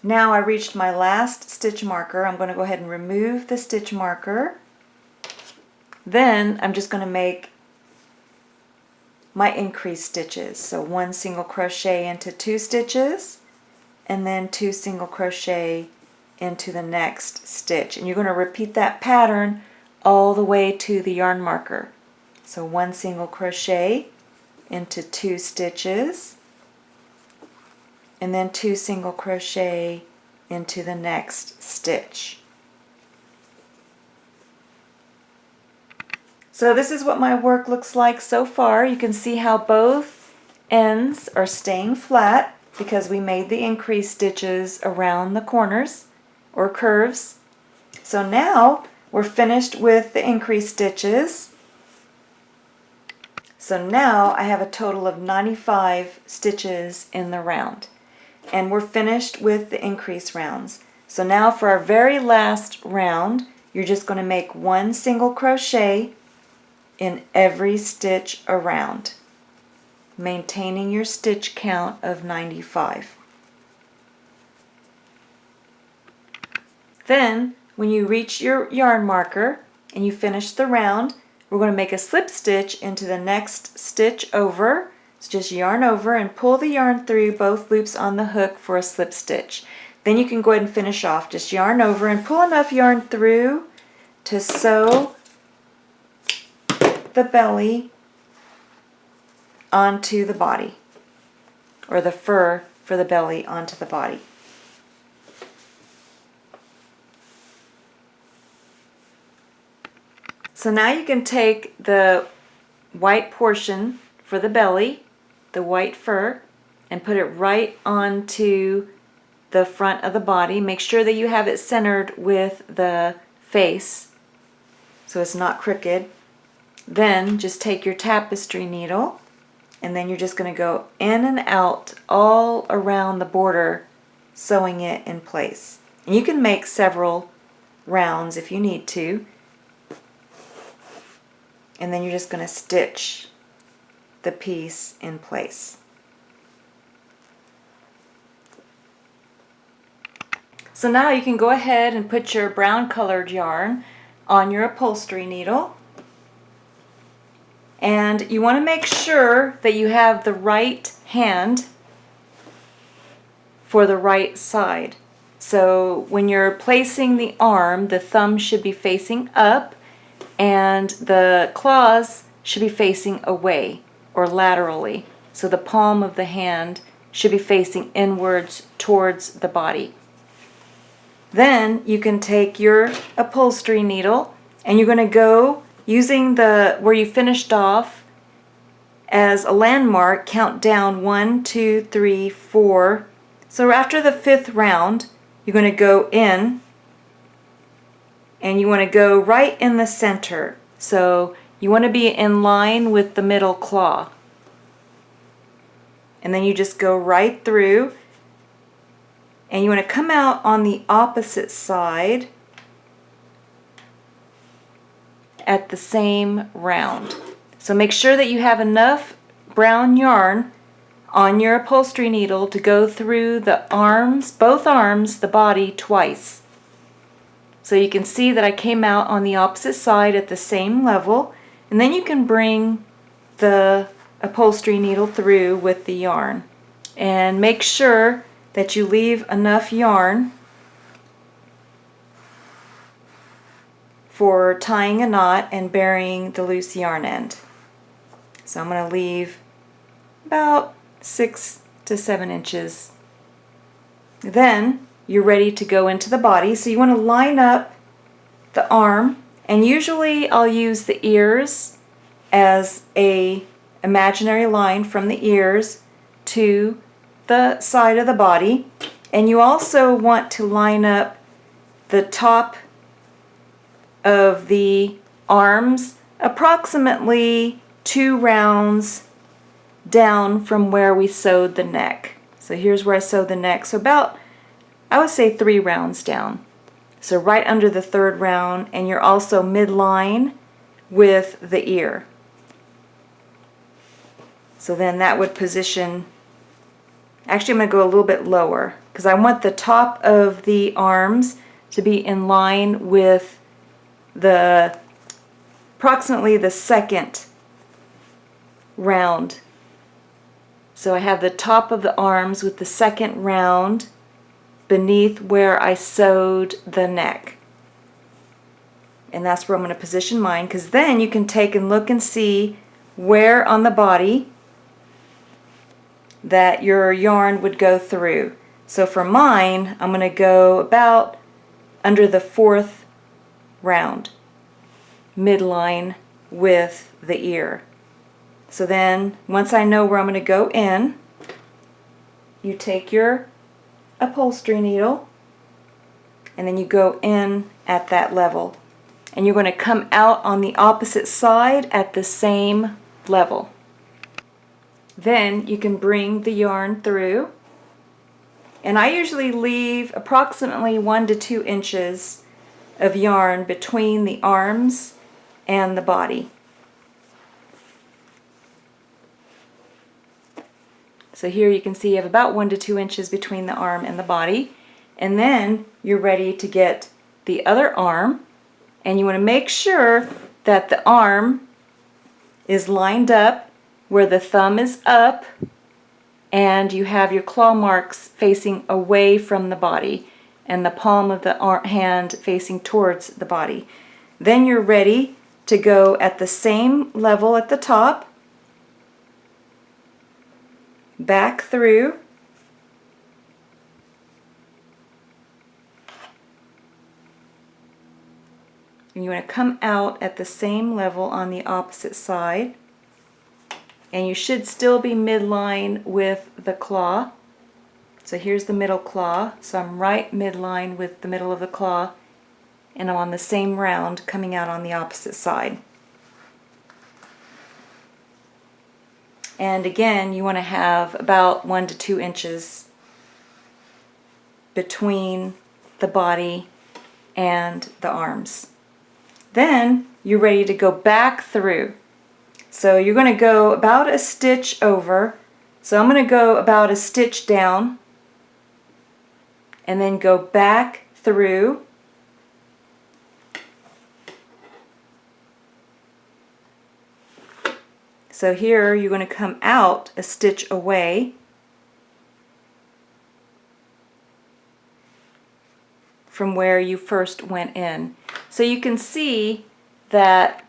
Now I reached my last stitch marker. I'm going to go ahead and remove the stitch marker. Then I'm just going to make my increase stitches. So 1 single crochet into 2 stitches and then 2 single crochet into the next stitch. And you're going to repeat that pattern all the way to the yarn marker. So 1 single crochet into 2 stitches and then 2 single crochet into the next stitch. So this is what my work looks like so far. You can see how both ends are staying flat because we made the increase stitches around the corners or curves. So now we're finished with the increase stitches. So now I have a total of 95 stitches in the round. And we're finished with the increase rounds. So now for our very last round, you're just going to make 1 single crochet in every stitch around, maintaining your stitch count of 95. Then, when you reach your yarn marker and you finish the round, we're going to make a slip stitch into the next stitch over. So just yarn over and pull the yarn through both loops on the hook for a slip stitch. Then you can go ahead and finish off. Just yarn over and pull enough yarn through to sew the belly onto the body, or the fur for the belly onto the body. So now you can take the white portion for the belly, the white fur, and put it right onto the front of the body. Make sure that you have it centered with the face so it's not crooked. Then just take your tapestry needle and then you're just going to go in and out all around the border, sewing it in place. And you can make several rounds if you need to. And then you're just going to stitch the piece in place. So now you can go ahead and put your brown colored yarn on your upholstery needle. And you want to make sure that you have the right hand for the right side. So when you're placing the arm, the thumb should be facing up and the claws should be facing away or laterally. So the palm of the hand should be facing inwards towards the body. Then you can take your upholstery needle and you're going to go using the where you finished off as a landmark, count down 1, 2, 3, 4. So after the 5th round, you're going to go in and you want to go right in the center. So you want to be in line with the middle claw. And then you just go right through and you want to come out on the opposite side at the same round. So make sure that you have enough brown yarn on your upholstery needle to go through the arms, both arms, the body twice. So you can see that I came out on the opposite side at the same level, and then you can bring the upholstery needle through with the yarn. And make sure that you leave enough yarn for tying a knot and burying the loose yarn end. So I'm going to leave about 6 to 7 inches. Then you're ready to go into the body. So you want to line up the arm, and usually I'll use the ears as a imaginary line from the ears to the side of the body. And you also want to line up the top of the arms approximately 2 rounds down from where we sewed the neck. So here's where I sewed the neck. So about, I would say 3 rounds down. So right under the 3rd round, and you're also midline with the ear. So then that would position, actually I'm going to go a little bit lower because I want the top of the arms to be in line with the approximately the 2nd round. So I have the top of the arms with the 2nd round beneath where I sewed the neck. And that's where I'm going to position mine, because then you can take and look and see where on the body that your yarn would go through. So for mine, I'm going to go about under the 4th round, midline with the ear. So then once I know where I'm going to go in, you take your upholstery needle and then you go in at that level, and you're going to come out on the opposite side at the same level. Then you can bring the yarn through, and I usually leave approximately 1 to 2 inches of yarn between the arms and the body. So here you can see you have about 1 to 2 inches between the arm and the body. And then you're ready to get the other arm, and you want to make sure that the arm is lined up where the thumb is up and you have your claw marks facing away from the body and the palm of the hand facing towards the body. Then you're ready to go at the same level at the top, back through, and you want to come out at the same level on the opposite side, and you should still be midline with the claw. So here's the middle claw, so I'm right midline with the middle of the claw, and I'm on the same round coming out on the opposite side. And again, you want to have about 1 to 2 inches between the body and the arms. Then you're ready to go back through. So you're going to go about a stitch over. So I'm going to go about a stitch down and then go back through. So here you're going to come out a stitch away from where you first went in. So you can see that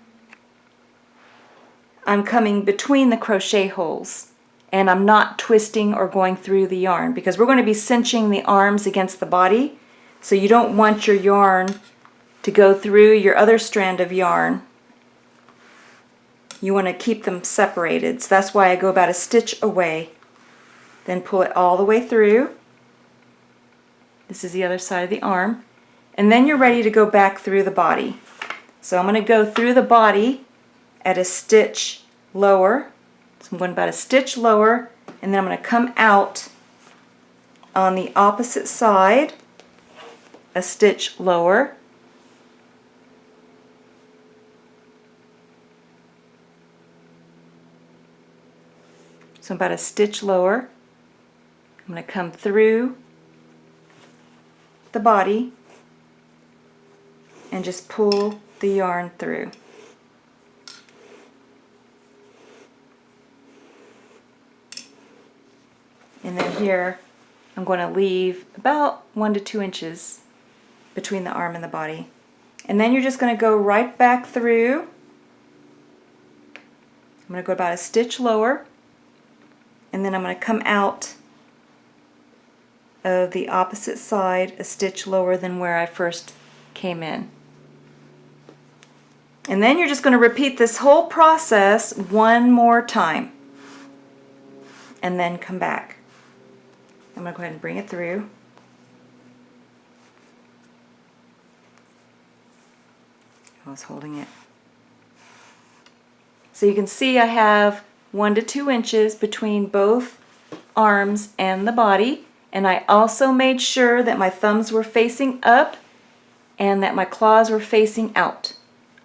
I'm coming between the crochet holes and I'm not twisting or going through the yarn because we're going to be cinching the arms against the body, so you don't want your yarn to go through your other strand of yarn. You want to keep them separated, so that's why I go about a stitch away, then pull it all the way through. This is the other side of the arm, and then you're ready to go back through the body. So I'm going to go through the body at a stitch lower. So I'm going about a stitch lower, and then I'm going to come out on the opposite side a stitch lower. So about a stitch lower. I'm going to come through the body and just pull the yarn through. And then here I'm going to leave about 1 to 2 inches between the arm and the body. And then you're just going to go right back through. I'm going to go about a stitch lower, and then I'm going to come out of the opposite side a stitch lower than where I first came in. And then you're just going to repeat this whole process one more time and then come back. I'm going to go ahead and bring it through. I was holding it. So you can see I have 1 to 2 inches between both arms and the body, and I also made sure that my thumbs were facing up and that my claws were facing out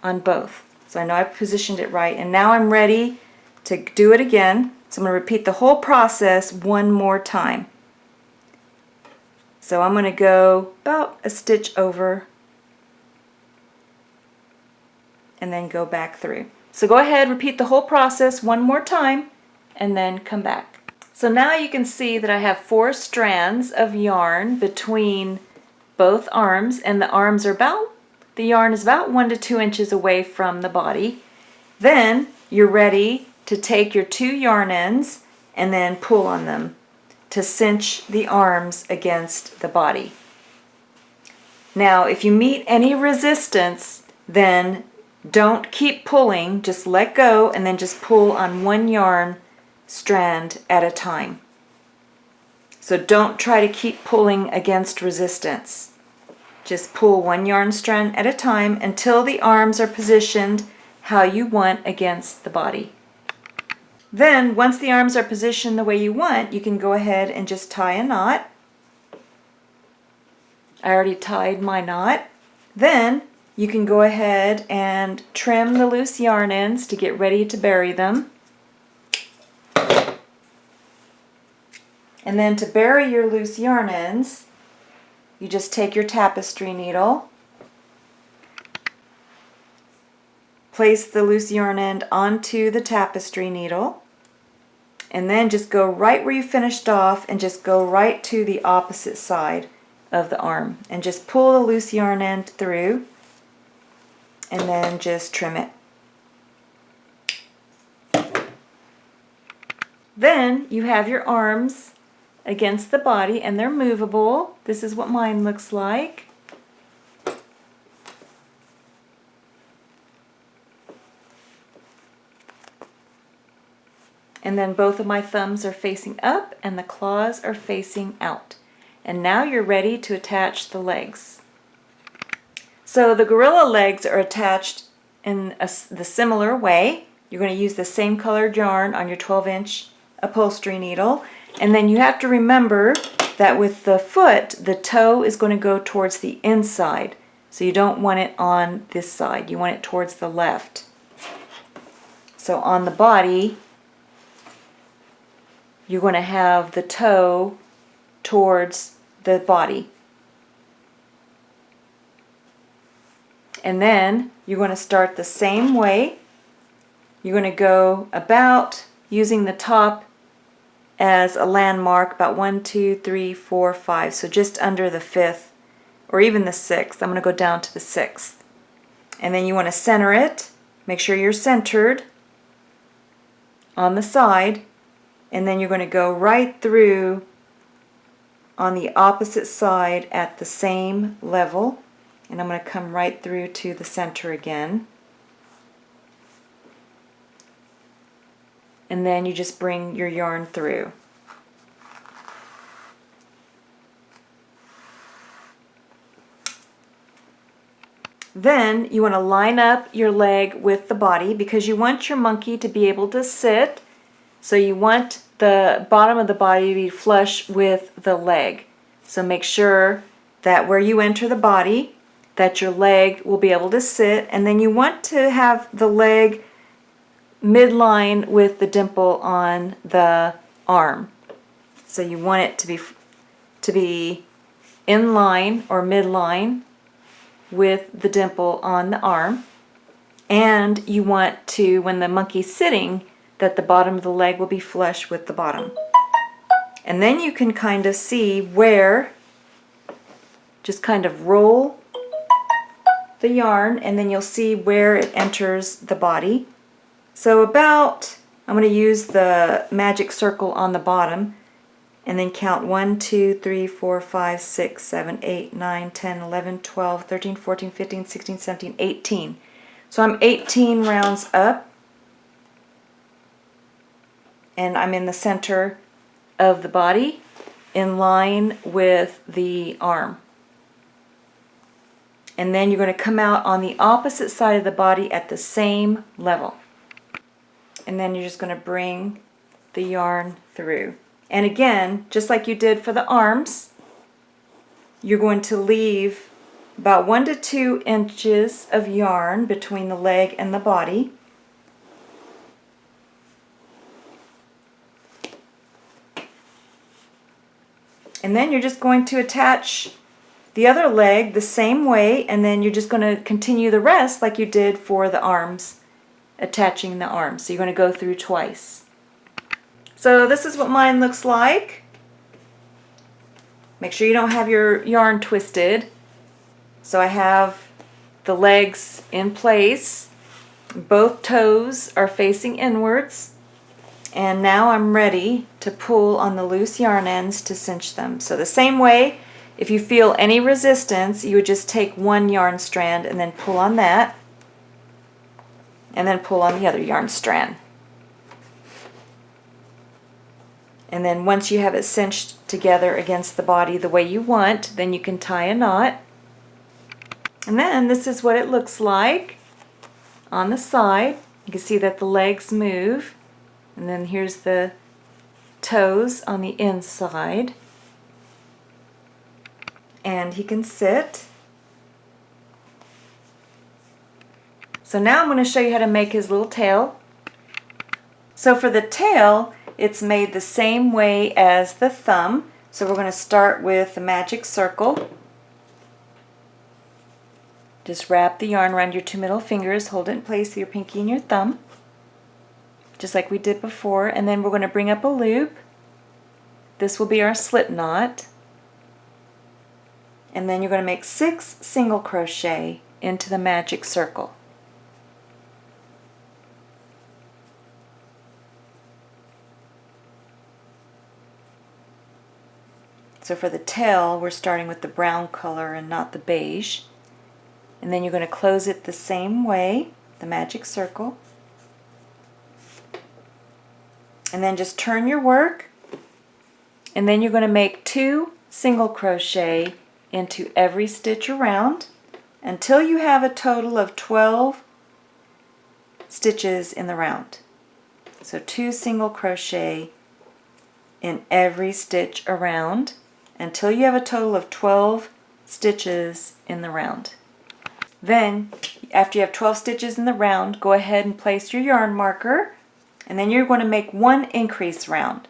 on both. So I know I positioned it right, and now I'm ready to do it again. So I'm going to repeat the whole process one more time. So I'm going to go about a stitch over and then go back through. So go ahead, repeat the whole process one more time and then come back. So now you can see that I have 4 strands of yarn between both arms, and the arms are the yarn is about 1 to 2 inches away from the body. Then you're ready to take your 2 yarn ends and then pull on them to cinch the arms against the body. Now if you meet any resistance, then don't keep pulling, just let go and then just pull on 1 yarn strand at a time. So don't try to keep pulling against resistance. Just pull 1 yarn strand at a time until the arms are positioned how you want against the body. Then once the arms are positioned the way you want, you can go ahead and just tie a knot. I already tied my knot. Then you can go ahead and trim the loose yarn ends to get ready to bury them. And then to bury your loose yarn ends, you just take your tapestry needle, place the loose yarn end onto the tapestry needle, and then just go right where you finished off and just go right to the opposite side of the arm and just pull the loose yarn end through and then just trim it. Then you have your arms against the body and they're movable. This is what mine looks like. And then both of my thumbs are facing up and the claws are facing out. And now you're ready to attach the legs. So the gorilla legs are attached in the similar way. You're going to use the same colored yarn on your 12-inch upholstery needle. And then you have to remember that with the foot, the toe is going to go towards the inside. So you don't want it on this side. You want it towards the left. So on the body, you're going to have the toe towards the body. And then you're going to start the same way. You're going to go about using the top as a landmark, about 1, 2, 3, 4, 5. So just under the 5th or even the 6th. I'm going to go down to the 6th. And then you want to center it. Make sure you're centered on the side. And then you're going to go right through on the opposite side at the same level. And I'm going to come right through to the center again. And then you just bring your yarn through. Then you want to line up your leg with the body because you want your monkey to be able to sit. So you want the bottom of the body to be flush with the leg. So make sure that where you enter the body, that your leg will be able to sit. And then you want to have the leg midline with the dimple on the arm. So you want it to be in line or midline with the dimple on the arm. And you want to, when the monkey's sitting, that the bottom of the leg will be flush with the bottom. And then you can kind of see where, just kind of roll the yarn and then you'll see where it enters the body. So about, I'm going to use the magic circle on the bottom and then count 1, 2, 3, 4, 5, 6, 7, 8, 9, 10, 11, 12, 13, 14, 15, 16, 17, 18. So I'm 18 rounds up and I'm in the center of the body in line with the arm. And then you're going to come out on the opposite side of the body at the same level. And then you're just going to bring the yarn through. And again, just like you did for the arms, you're going to leave about 1 to 2 inches of yarn between the leg and the body. And then you're just going to attach the other leg the same way, and then you're just going to continue the rest like you did for the arms, attaching the arms. So you're going to go through twice. So this is what mine looks like. Make sure you don't have your yarn twisted. So I have the legs in place. Both toes are facing inwards. And now I'm ready to pull on the loose yarn ends to cinch them. So the same way, if you feel any resistance, you would just take one yarn strand and then pull on that. And then pull on the other yarn strand. And then once you have it cinched together against the body the way you want, then you can tie a knot. And then this is what it looks like on the side. You can see that the legs move. And then here's the toes on the inside. And he can sit. So now I'm going to show you how to make his little tail. So for the tail, it's made the same way as the thumb. So we're going to start with the magic circle. Just wrap the yarn around your two middle fingers, hold it in place with your pinky and your thumb, just like we did before, and then we're going to bring up a loop. This will be our slip knot. And then you're going to make 6 single crochet into the magic circle. So for the tail, we're starting with the brown color and not the beige. And then you're going to close it the same way, the magic circle. And then just turn your work. And then you're going to make 2 single crochet into every stitch around until you have a total of 12 stitches in the round. So 2 single crochet in every stitch around until you have a total of 12 stitches in the round. Then, after you have 12 stitches in the round, go ahead and place your yarn marker, and then you're going to make 1 increase round.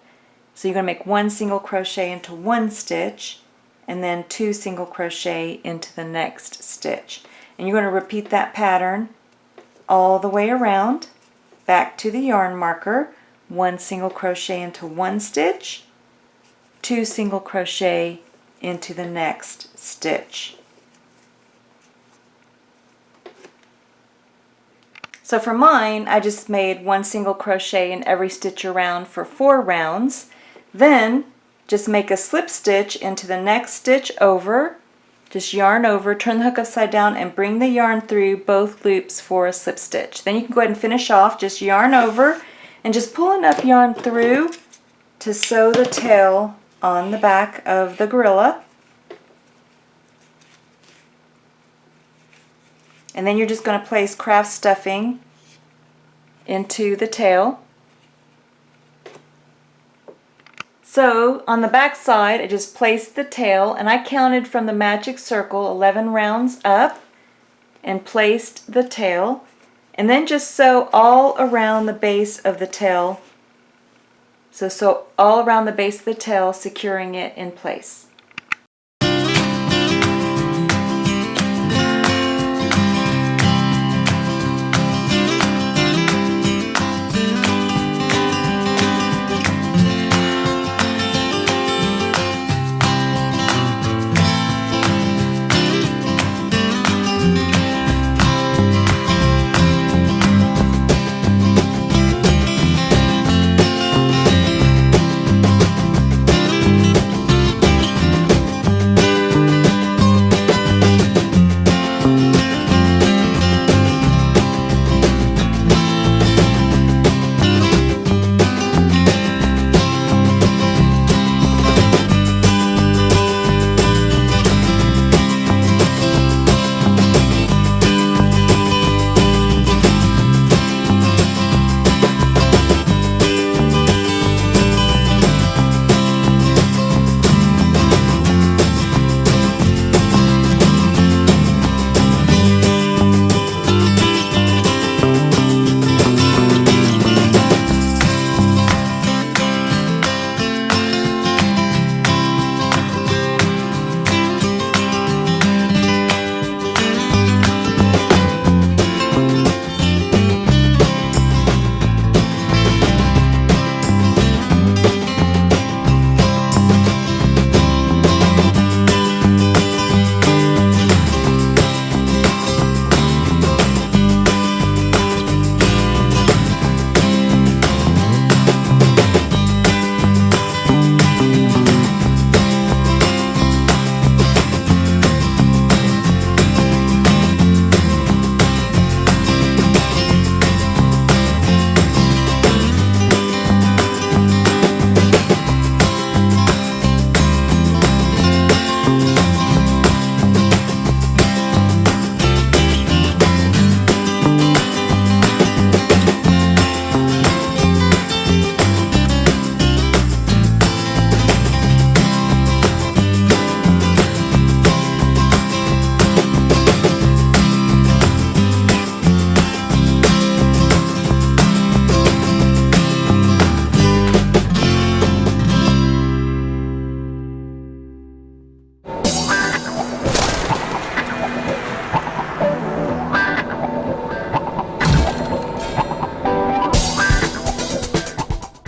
So you're going to make 1 single crochet into 1 stitch, and then 2 single crochet into the next stitch. And you're going to repeat that pattern all the way around, back to the yarn marker, 1 single crochet into 1 stitch, 2 single crochet into the next stitch. So for mine, I just made 1 single crochet in every stitch around for 4 rounds. Then just make a slip stitch into the next stitch over. Just yarn over, turn the hook upside down, and bring the yarn through both loops for a slip stitch. Then you can go ahead and finish off. Just yarn over and just pull enough yarn through to sew the tail on the back of the gorilla. And then you're just going to place craft stuffing into the tail. So on the back side, I just placed the tail, and I counted from the magic circle 11 rounds up and placed the tail, and then just sew all around the base of the tail. So sew all around the base of the tail, securing it in place.